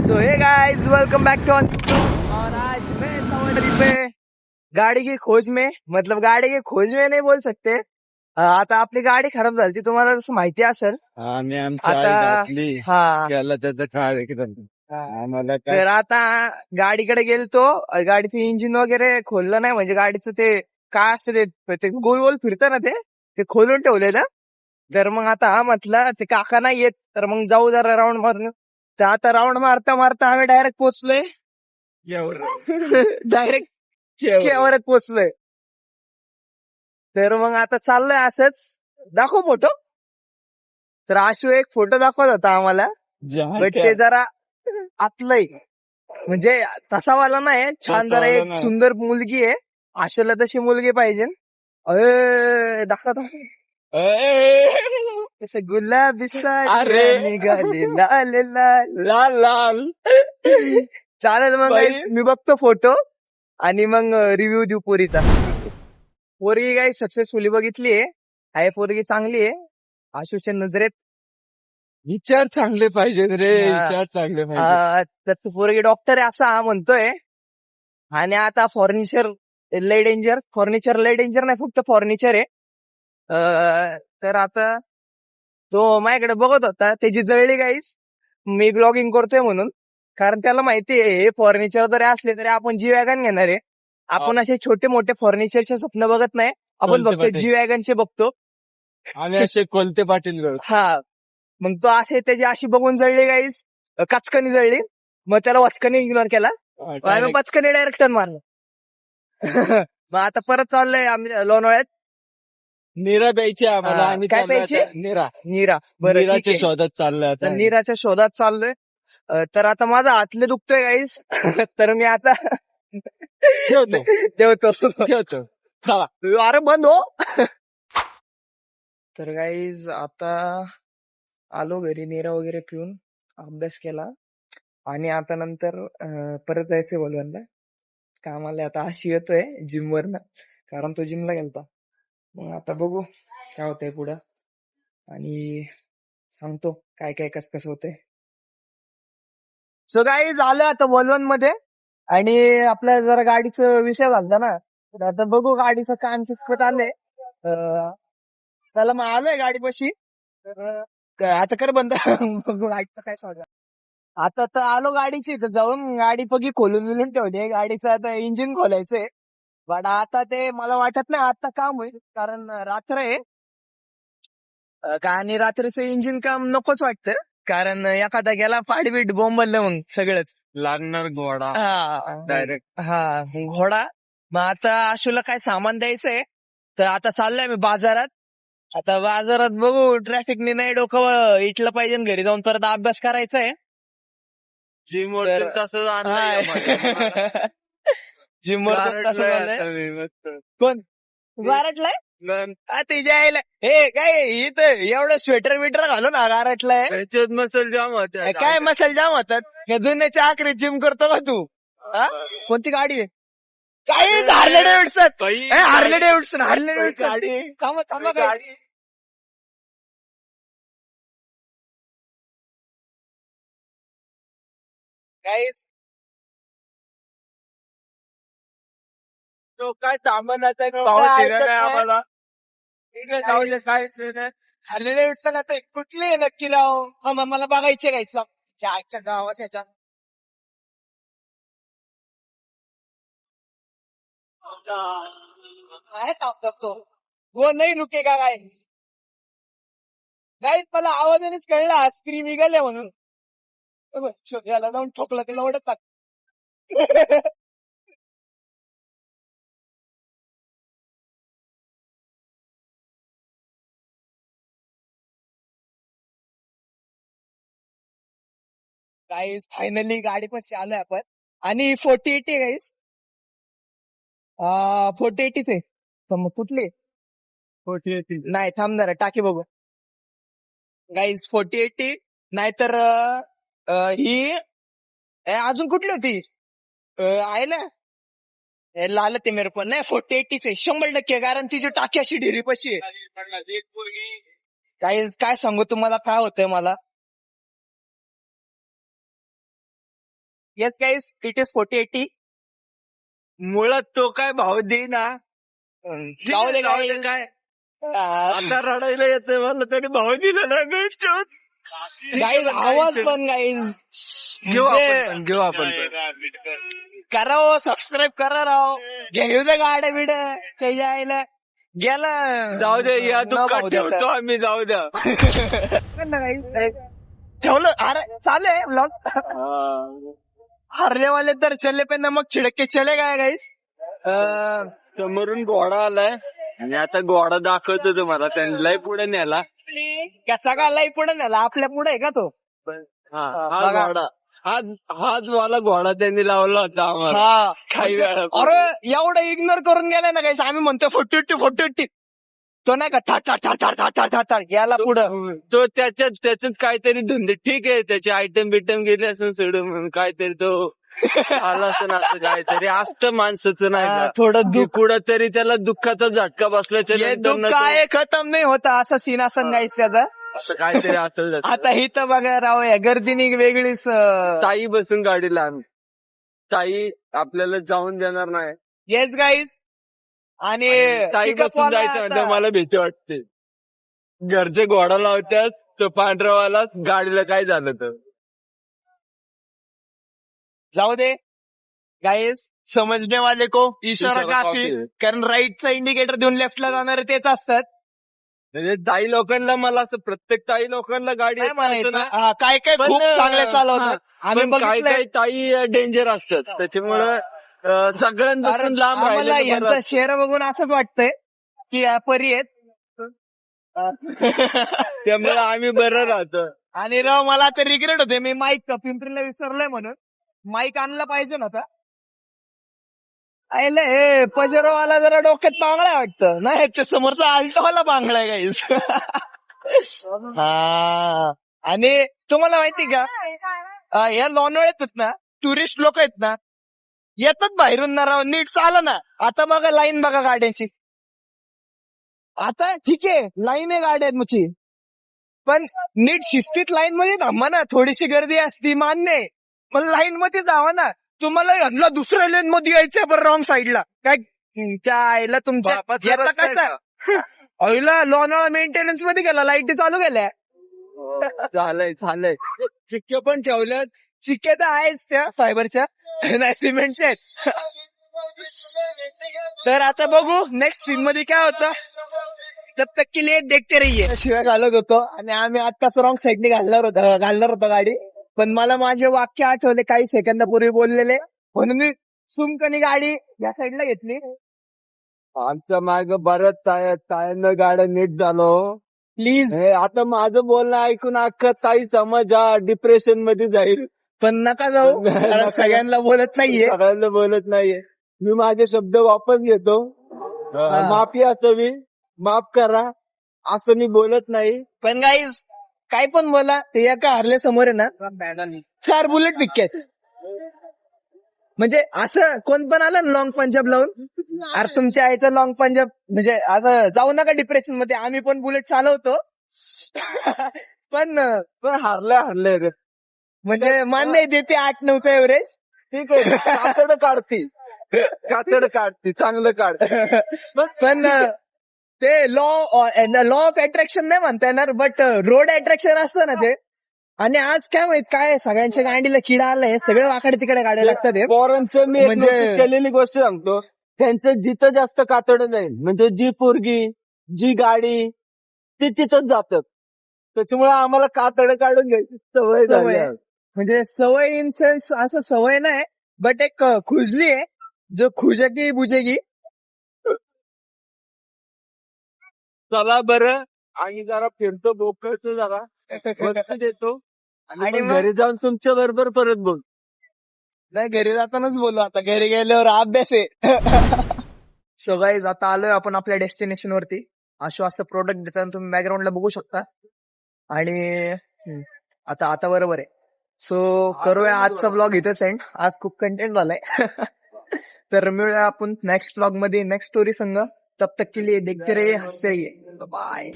So hey guys welcome back to और आज मैं सवारी पे गाड़ी की खोज में मतलब गाड़ी की खोज में नहीं बोल सकते. आता आपली गाडी खराब झाली तुम्हाला जसं माहिती असेल. आम्ही आमची आई आता घातली हा त्याला त्याचं काय एकदम आम्हाला काय तर आता गाडीकडे गेलतो. गाडीचं इंजिन वगैरे खोललं नाही म्हणजे गाडीचं ते काय असतं ते गोल गोल फिरतं ना ते खोलून ठेवलेलं. तर मग आता म्हटलं ते काका नाही येत तर मग जाऊ जरा राऊंड मारून. तर आता राऊंड मारता मारता आम्ही डायरेक्ट पोहोचलोय. डायरेक्ट केवरात पोहोचलोय. तर मग आता चाललोय असंच. दाखव फोटो. तर आशू एक फोटो दाखवत होता आम्हाला. बट ते जरा आतलंय म्हणजे तसा वाला नाही छान जरा तसावाला एक नाही. सुंदर मुलगी आहे. आशूला तशी मुलगी पाहिजे. अरे दाखव तसं गुलाबी अरे. साडी निघाली लाल लाल. लाल लाल चालेल मग बाई. guys, मी बघतो फोटो आणि मग रिव्ह्यू देऊ पोरीचा. पोरगी काही सक्सेसफुली बघितली आहे पोरगी चांगली आहे आशूच्या नजरेत. विचार चांगले पाहिजेत रे हा. विचार चांगले पाहिजे तर तू पोरगी डॉक्टर आहे असा म्हणतोय. आणि आता फर्निचर लय डेंजर नाही फक्त फर्निचर आहे. तर आता तो माझ्याकडे बघत होता त्याची जळली गाईस मी ब्लॉगिंग करतोय म्हणून. कारण त्याला माहिती आहे हे फर्निचर जरी असले तरी आपण जी वॅगन घेणार आहे. आपण असे छोटे मोठे फर्निचरचे स्वप्न बघत नाही. आपण कोणते फक्त पाटील? जी वॅगनचे बघतो. आम्ही असे कोणते पाटील करतो हा मग तो असे त्याची अशी बघून जळली गाईस कचकनी जळली. मग त्याला वचकनी इग्नोर केला. आम्ही पचकनी डायरेक्ट टर्न मारलं. मग आता परत चाललोय आम्ही लोणावळ्यात. निरा प्यायची आम्हाला हा, आम्ही काय चाललोय प्यायची? आता निरा नीरा बरं ठीक निराच्या आहे. शोधात चाललोय तर आता नीराच्या शोधात चाललोय. तर आता माझा हातले दुखतोय गाईस. तर मी आता ठेवतो ठेवतो. ठेवतो चला अरे बंद हो. तर गाईज आता आलो घरी नीरा वगैरे पिऊन अभ्यास केला. आणि आता नंतर परत जायचंय बोलवायला कामाला. आता अशी येतोय जिम वरनं कारण तो जिमला गेलता. मग आता बघू काय होतंय पुढं आणि सांगतो काय काय कसं कसं होतंय. सो गाईज आलं आता बोलवण मध्ये. आणि आपल्या जरा गाडीचं विषय झालता ना तर आता बघू गाडीचं काम कितपत आलंय. त्याला मग आलोय गाडीपाशी. तर आता कर बंद. बघू गाडीचं काय सांगा. आता तर आलो गाडीची तर जाऊन गाडी पगी खोलून बिलून ठेवली. गाडीचं आता इंजिन खोलायचंय. बट आता ते मला वाटत नाही आता काम होईल कारण रात्र आहे. आणि रात्रीचं इंजिन काम नकोच वाटतं कारण एखादा गेला पाडबीट बोंबललं मग सगळंच. लागणार घोडा हा डायरेक्ट हा घोडा. मग आता आशूला काय सामान द्यायचंय तर आता चाललोय मी बाजारात. आता बाजारात बघू ट्रॅफिकने नाही डोकं इटलं पाहिजे आणि घरी जाऊन परत अभ्यास करायचा आहे. जिम तर- तसं जिम वर तसं झालंय. कोण गारटलाय तिच्या आईला हे काय इथं एवढं स्वेटर बिटर घालून गारटलाय. त्याच्यात मसल जाम होत्या काय मसाल जाम होतात. हे जुन्याच्या आखरी जिम करतो का तू? हा? कोणती गाडी आहे? काय हार्ले डेव्हिडसन. हार्ले डेव्हिडसन गाडी थांबा गाडी. गाईस तो काय सामानाचा तो भाव काय दिला ऐकत नाही नाही. आम्हाला जाऊ दे काय हार्ले डेव्हिडसन आता कुठली आहे नक्की लाव. थांबा मला बघायचे काय आजच्या गावात ह्याच्या. काय थांबतो वो नाही रुकेगा गाईस. गाईस मला आवाजानेच कळला स्क्रीन निघाले म्हणून. याला जाऊन ठोकलं त्याला ओढत टाक. गाईस फायनली गाडी पण आलोय आपण. आणि 4080 गाईस 4080 आहे. मग कुठली नाही थांबणार टाकी बघू. गाईस 4080 नाहीतर ही अजून कुठली होती आहे ना लाल ते मेरे पण नाही 4080 आहे 100% कारण तिची टाकी अशी ढिरी पशी आहे. काय सांगू तुम्हाला काय होतंय मला येस गाईज, इट इज 4080. मुळात तो काय भाव देईना. जाऊ दे जाऊ दे guys. काय आ, आता रडायला येतंय मला तरी भाव दिला ना गाईज आवाज पण गाईज घेऊ आपण घेऊ आपण करा हो, सबस्क्राईब करा राव. घेऊ दे गाड्या बिड त्याच्या आईला गेला. जाऊ दे या न दुःखात भाऊ देता. ठेवतो आम्ही जाऊ द्या. ठेवलं अरे चालू आहे ब्लॉग. हारने वाले तर चले पे नमक छिडके चले काय गाईस. समोरून घोडा आलाय आणि आता घोडा दाखवतो तुम्हाला. त्यांना पुढे नेला. कसा का लई पुढे नेला आपल्या पुढे आहे का तो. हा बघा. घोडा हाच वाला घोडा त्यांनी लावला होता आम्हाला हा काही वेळा. अरे एवढं इग्नोर करून गेलाय ना गाईस. आम्ही म्हणतो 4080 तो नाही का ठाट गेला पुढं. तो त्याच्यात काहीतरी धुंदे. ठीक आहे त्याचे आयटम बिटम गेले असं सोडून म्हणून काहीतरी तो आला असं ना असं काहीतरी असतं माणसाचं नाही का. थोडं दुःख कुठंतरी त्याला दुःखाचा झटका बसल्याच्या हे नंतर दुःख आहे खतम नाही होता असं सीन असं गाईस त्याचा. असं काहीतरी असेल. आता ही तर बघा राव या गर्दीने वेगळीच ताई बसून गाडीला आम्ही. ताई आपल्याला जाऊन देणार नाही. येस गाईस. आणि ताई pickup बसून वाला जायचं आता- म्हणजे मला भीती वाटते. घरचे घोडा लावतात तो पांढरावाला गाडीला काय झालं तर. जाऊ दे गाईस. समजने वाले को इशारा इशारा काफी. काफी है. कारण राईटचा इंडिकेटर देऊन लेफ्टला जाणारे तेच असतात. म्हणजे ताई लोकांना मला असं प्रत्येक ताई लोकांना गाडी काय येत म्हणायचं नसतं ना. हा, काय काय पण, खूप चांगले चालवतात. हा, आम्ही पण काही बघितलंय. काही ताई डेंजर असतात त्याच्यामुळं सगळ्यांपासून लांब आम्हाला राहिलं यांचा चेहरा बघून असंच वाटतंय की या परी आहेत. त्यामुळे आम्ही बरं राहतो. आणि राव मला तर रिग्रेट होते मी माईक पिंपरीला विसरलोय म्हणून. माईक आणला पाहिजे ना आता. आयले हे पजेरोवाला जरा डोक्यात बांगळा वाटतं. नाही ते समोरचा आल्टोवाला बांगळा आहे गाईस. हा आणि तुम्हाला माहिती का या लोणावळ्यातच ना टुरिस्ट लोक आहेत ना येतात बाहेरून ना राव. नीट चालं ना. आता बघा लाईन बघा गाड्यांची. आता ठीक आहे लाईन आहे गाड्यांची पण नीट शिस्तीत लाईन मध्ये थांबा ना. थोडीशी गर्दी असती मान्य आहे पण लाईन मध्ये जावा ना. तुम्हाला ह्यांना दुसऱ्या लेन मध्ये यायचंय बरं रॉंग साईडला. काय तुमच्या आईला तुमच्या बापाचा याचा रस्ता आहे कसा आईला लोणावळा मेंटेनन्स मध्ये गेला. लाईटी चालू केल्या. झालंय चिक्के पण ठेवल्यात. चिक्के तर आहेच त्या फायबरच्या नाही सिमेंटच्या आहेत. तर आता बघू नेक्स्ट सीन मध्ये काय होतं. तब तक के लिए देखते रहिए. शिवाय घालत होतो आणि आम्ही आत्ताच रॉंग साईडने घालणार होतो गाडी. पण मला माझे वाक्य आठवले काही सेकंदापूर्वी बोललेले म्हणून मी सुमकनी गाडी या साईडला घेतली. आमच्या माग बऱ्याच तायांना गाड्या नीट झालो. प्लीज आता माझं बोलणं ऐकून अख्खा ताई समाज हा डिप्रेशन मध्ये जाईल. पण नका जाऊ कारण सगळ्यांना बोलत नाहीये. सगळ्यांना बोलत नाहीये. मी माझे शब्द वापस घेतो. माफी असावी. माफ करा असं मी बोलत नाही. पण गाईज काय पण बोला ते एका हारले समोर आहे ना 4 बुलेट पिक्केत. म्हणजे असं कोण पण आलं ना लॉंग पंजाब लावून अरे तुमच्या आईचं लॉंग पंजाब म्हणजे असं जाऊ नका डिप्रेशन मध्ये. आम्ही पण बुलेट चालवतो पण हारले रे. म्हणजे मान्य आहे देते 8-9चं एव्हरेज. ठीक आहे. कातड काढती चांगलं काढ. पण ते लॉ ऑफ अट्रॅक्शन नाही म्हणता येणार बट रोड अट्रॅक्शन असतं ना ते. आणि आज काय माहित काय सगळ्यांच्या गाडीला किडा आलाय. सगळं वाकडे तिकडे गाड्या लागतात हे. पोरांचं मी म्हणजे- म्हणजे केलेली गोष्ट सांगतो. त्यांचं जिथं जास्त कातड जाईल म्हणजे जी पोरगी जी गाडी ती तिथंच जातात. त्याच्यामुळे आम्हाला कातड काढून घ्यायची सवय झाली सवय. आहे. म्हणजे सवय इन सेन्स असं सवय नाही बट एक खुजली आहे जो खुजेगी बुजेगी. चला बरं आणि जरा फिरतो बोकळतो जरा वस्तू देतो आणि आणि मग मग- घरी जाऊन तुमच्या बरोबर परत बोल. नाही घरी जातानाच बोलू आता. घरी गेल्यावर अभ्यास आहे. सो गाईज आता आलोय आपण आपल्या डेस्टिनेशन वरती. असं प्रोडक्ट देताना तुम्ही बॅकग्राऊंडला बघू शकता. आणि आता बरोबर आहे. सो करूया आजचा ब्लॉग इथेच एंड. आज खूप कंटेंट झालाय. तर मिळूया आपण नेक्स्ट ब्लॉग मध्ये नेक्स्ट स्टोरी संग. तब तक के लिए देखते रहिए हंसते रहिए. बाय.